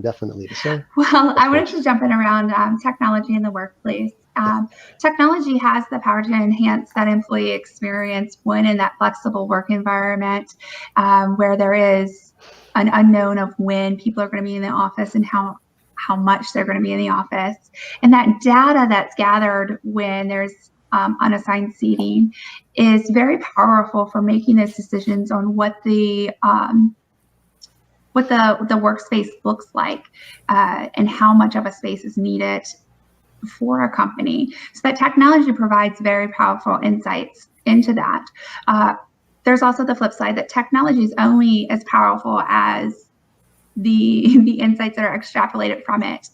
Definitely to say. Well, I wanted to jump in around technology in the workplace. Technology has the power to enhance that employee experience when in that flexible work environment where there is an unknown of when people are going to be in the office and how much they're going to be in the office. And that data that's gathered when there's unassigned seating is very powerful for making those decisions on what the workspace looks like and how much of a space is needed for a company. So that technology provides very powerful insights into that. There's also the flip side that technology is only as powerful as the insights that are extrapolated from it.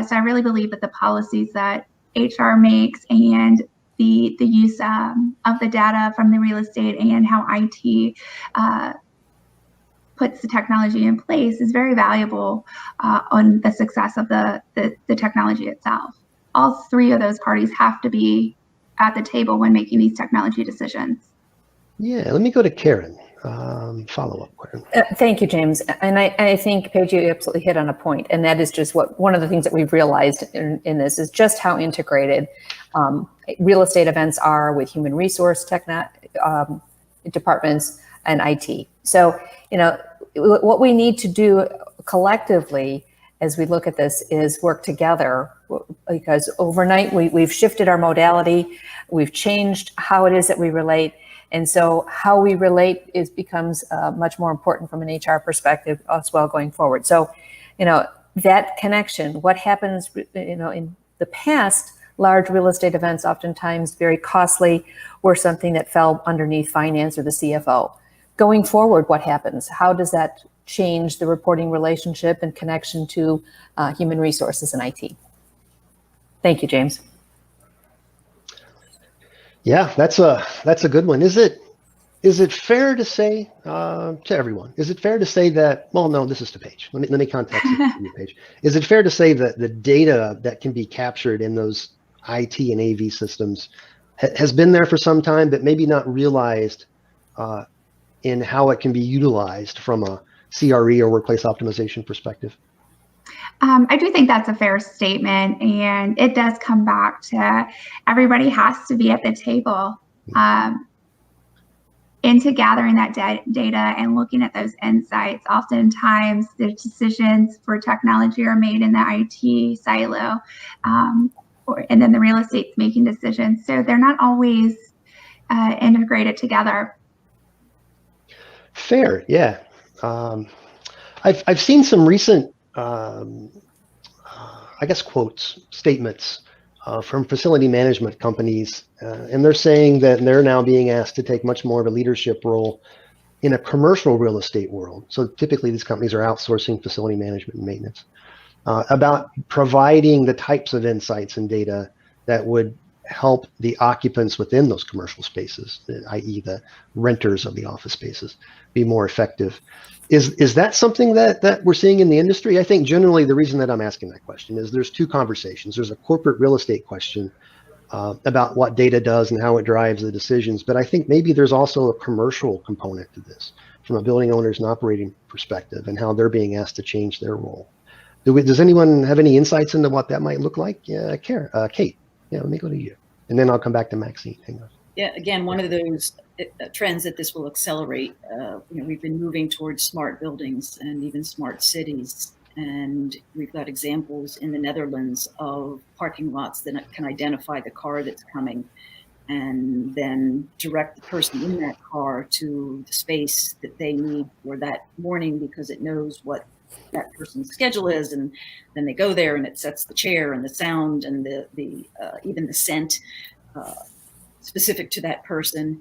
So I really believe that the policies that HR makes and the use of the data from the real estate and how IT puts the technology in place is very valuable on the success of the technology itself. All three of those parties have to be at the table when making these technology decisions. Yeah, let me go to Karen. Follow-up, Karen. Thank you, James. And I think, Paige, you absolutely hit on a point, and that is just one of the things that we've realized in this is just how integrated real estate events are with human resource departments and IT. So, what we need to do collectively as we look at this is work together, because overnight we've shifted our modality, we've changed how it is that we relate. And so how we relate becomes much more important from an HR perspective as well going forward. So, that connection, what happens, in the past, large real estate events, oftentimes very costly, were something that fell underneath finance or the CFO. Going forward, what happens? How does that change the reporting relationship and connection to human resources and IT? Thank you, James. Yeah, that's a good one. Is it fair to say to everyone? Is it fair to say that? Well, no, this is to Paige. Let me context it to Paige. Is it fair to say that the data that can be captured in those IT and AV systems has been there for some time, but maybe not realized in how it can be utilized from a CRE or workplace optimization perspective? I do think that's a fair statement, and it does come back to everybody has to be at the table into gathering that data and looking at those insights. Oftentimes, the decisions for technology are made in the IT silo, and then the real estate's making decisions. So they're not always integrated together. Fair, yeah. I've seen some recent, quotes, statements from facility management companies, and they're saying that they're now being asked to take much more of a leadership role in a commercial real estate world. So typically these companies are outsourcing facility management and maintenance, about providing the types of insights and data that would help the occupants within those commercial spaces, i.e. the renters of the office spaces, be more effective. Is that something that we're seeing in the industry? I think generally the reason that I'm asking that question is there's two conversations. There's a corporate real estate question about what data does and how it drives the decisions, but I think maybe there's also a commercial component to this from a building owners and operating perspective and how they're being asked to change their role. Does anyone have any insights into what that might look like? Yeah, Kate. Yeah, let me go to you, and then I'll come back to Maxine. Hang on. Yeah, again, one of those trends that this will accelerate. We've been moving towards smart buildings and even smart cities, and we've got examples in the Netherlands of parking lots that can identify the car that's coming, and then direct the person in that car to the space that they need for that morning because it knows what that person's schedule is, and then they go there and it sets the chair and the sound and the even the scent specific to that person.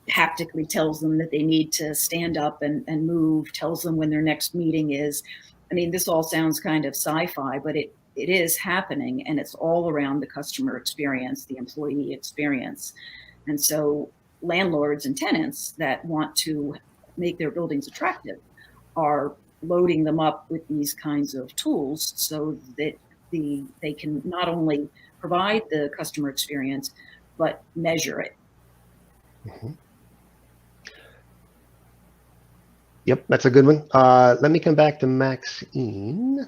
Haptically tells them that they need to stand up and move, tells them when their next meeting is. I mean, this all sounds kind of sci-fi, but it is happening, and it's all around the customer experience, the employee experience. And so landlords and tenants that want to make their buildings attractive are loading them up with these kinds of tools so that they can not only provide the customer experience, but measure it. Mhm. Yep, that's a good one. Let me come back to Maxine.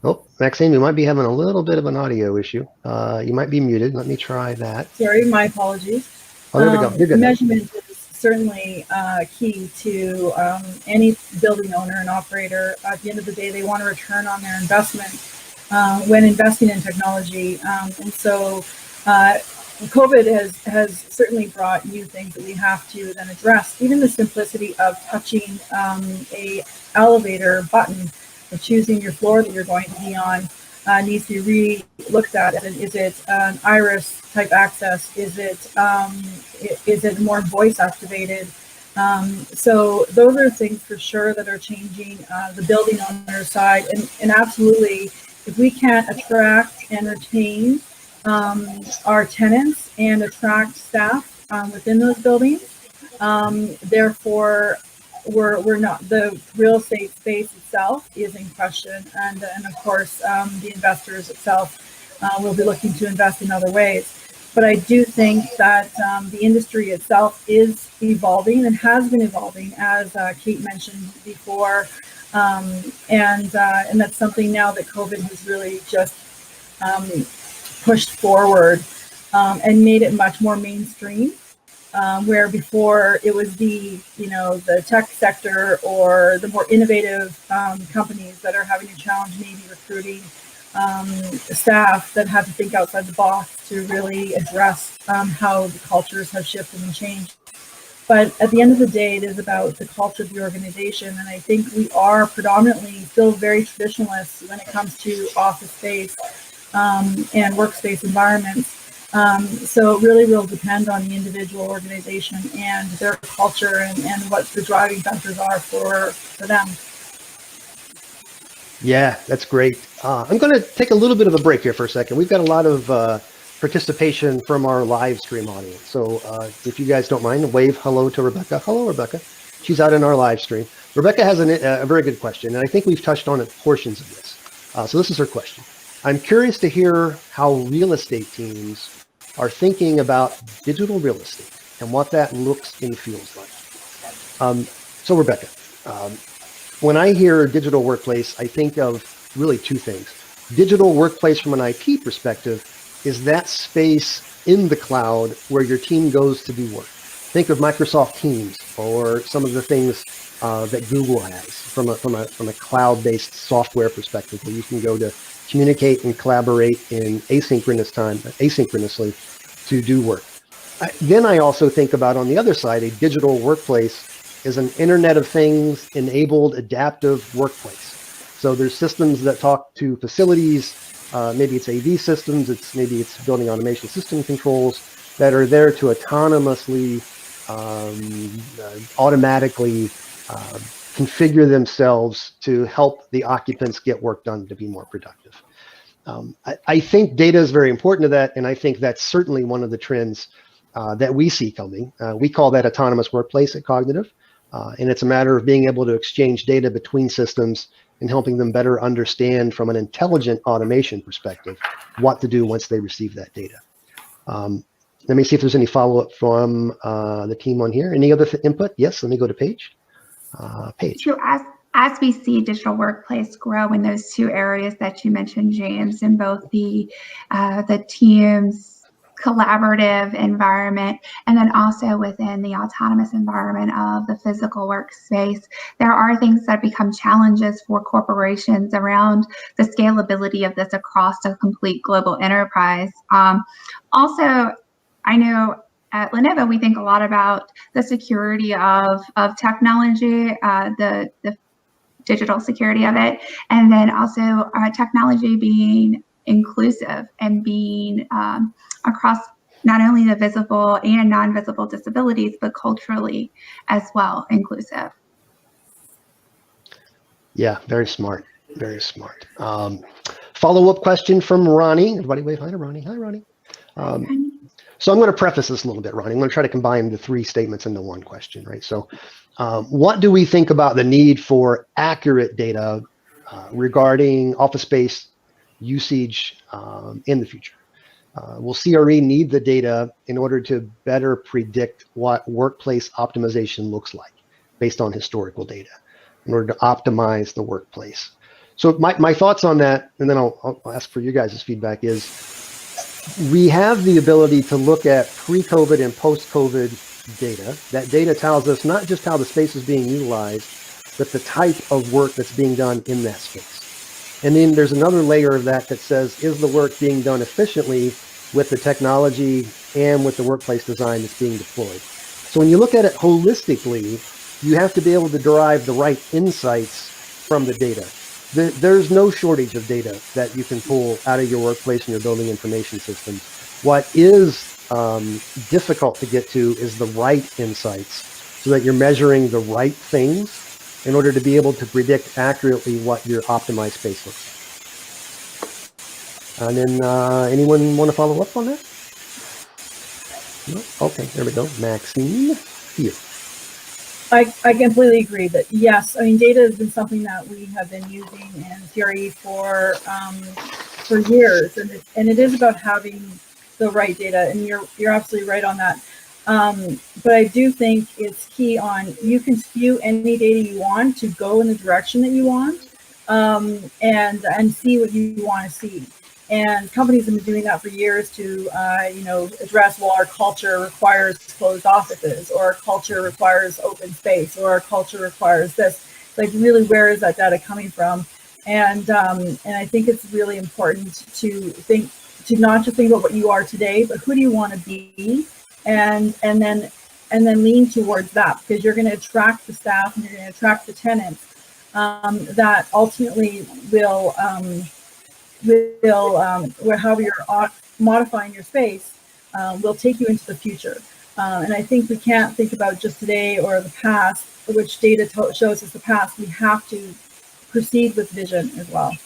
Oh, Maxine, you might be having a little bit of an audio issue. You might be muted. Let me try that. Sorry, my apologies. Oh, there we go. You're good. Measurement is certainly key to any building owner and operator. At the end of the day, they want a return on their investment when investing in technology. And so COVID has certainly brought new things that we have to then address. Even the simplicity of touching a elevator button and choosing your floor that you're going to be on needs to be re-looked at. Is it an iris type access? Is it more voice activated? So those are things for sure that are changing the building owner side. And absolutely, if we can't attract and retain our tenants and attract staff within those buildings, therefore we're not, the real estate space itself is in question, and of course the investors itself will be looking to invest in other ways. But I do think that the industry itself is evolving and has been evolving, as Kate mentioned before, and that's something now that COVID has really just pushed forward and made it much more mainstream. Where before it was the tech sector or the more innovative companies that are having a challenge maybe recruiting staff that have to think outside the box to really address how the cultures have shifted and changed. But at the end of the day, it is about the culture of the organization. And I think we are predominantly still very traditionalists when it comes to office space and workspace environments. So it really will depend on the individual organization and their culture and what the driving factors are for them. Yeah, that's great. I'm going to take a little bit of a break here for a second. We've got a lot of participation from our live stream audience. So if you guys don't mind, wave hello to Rebecca. Hello, Rebecca. She's out in our live stream. Rebecca has a very good question, and I think we've touched on it portions of this. So this is her question. I'm curious to hear how real estate teams are thinking about digital real estate and what that looks and feels like. So Rebecca, when I hear digital workplace, I think of really two things. Digital workplace from an IT perspective is that space in the cloud where your team goes to do work. Think of Microsoft Teams or some of the things that Google has from a cloud-based software perspective, where you can go to communicate and collaborate in asynchronously to do work. Then I also think about, on the other side, a digital workplace is an Internet of Things enabled adaptive workplace. So there's systems that talk to facilities, maybe it's AV systems, maybe it's building automation system controls that are there to autonomously, automatically configure themselves to help the occupants get work done to be more productive. I think data is very important to that, and I think that's certainly one of the trends that we see coming. We call that autonomous workplace at Cognitive, and it's a matter of being able to exchange data between systems and helping them better understand from an intelligent automation perspective what to do once they receive that data. Let me see if there's any follow-up from the team on here. Any other input? Yes, let me go to Paige. Paige. So as we see digital workplace grow in those two areas that you mentioned, James, in both the team's collaborative environment and then also within the autonomous environment of the physical workspace, there are things that become challenges for corporations around the scalability of this across a complete global enterprise. Also, I know at Lenovo, we think a lot about the security of technology, the digital security of it, and then also technology being inclusive and being across not only the visible and non-visible disabilities, but culturally as well inclusive. Yeah, very smart, very smart. Follow-up question from Ronnie. Everybody wave hi to Ronnie. Hi, Ronnie. So I'm going to preface this a little bit, Ronnie. I'm going to try to combine the three statements into one question, right? So what do we think about the need for accurate data regarding office space usage in the future? Will CRE need the data in order to better predict what workplace optimization looks like based on historical data in order to optimize the workplace? So my thoughts on that, and then I'll ask for you guys' feedback, is we have the ability to look at pre-COVID and post-COVID data. That data tells us not just how the space is being utilized, but the type of work that's being done in that space. And then there's another layer of that that says, is the work being done efficiently with the technology and with the workplace design that's being deployed? So when you look at it holistically, you have to be able to derive the right insights from the data. There's no shortage of data that you can pull out of your workplace and your building information systems. What is difficult to get to is the right insights so that you're measuring the right things in order to be able to predict accurately what your optimized space looks like. And then anyone want to follow up on that? No? Okay, there we go. Maxine, here. I completely agree that yes, I mean, data has been something that we have been using in CRE for years, and it is about having the right data, and you're absolutely right on that. But I do think it's key on, you can spew any data you want to go in the direction that you want, and see what you want to see. And companies have been doing that for years to, address, well, our culture requires closed offices, or our culture requires open space, or our culture requires this. Like, really, where is that data coming from? And I think it's really important to not just think about what you are today, but who do you want to be, and then lean towards that, because you're going to attract the staff and you're going to attract the tenants that ultimately will how you're modifying your space will take you into the future. And I think we can't think about just today or the past, which data shows us the past. We have to proceed with vision as well.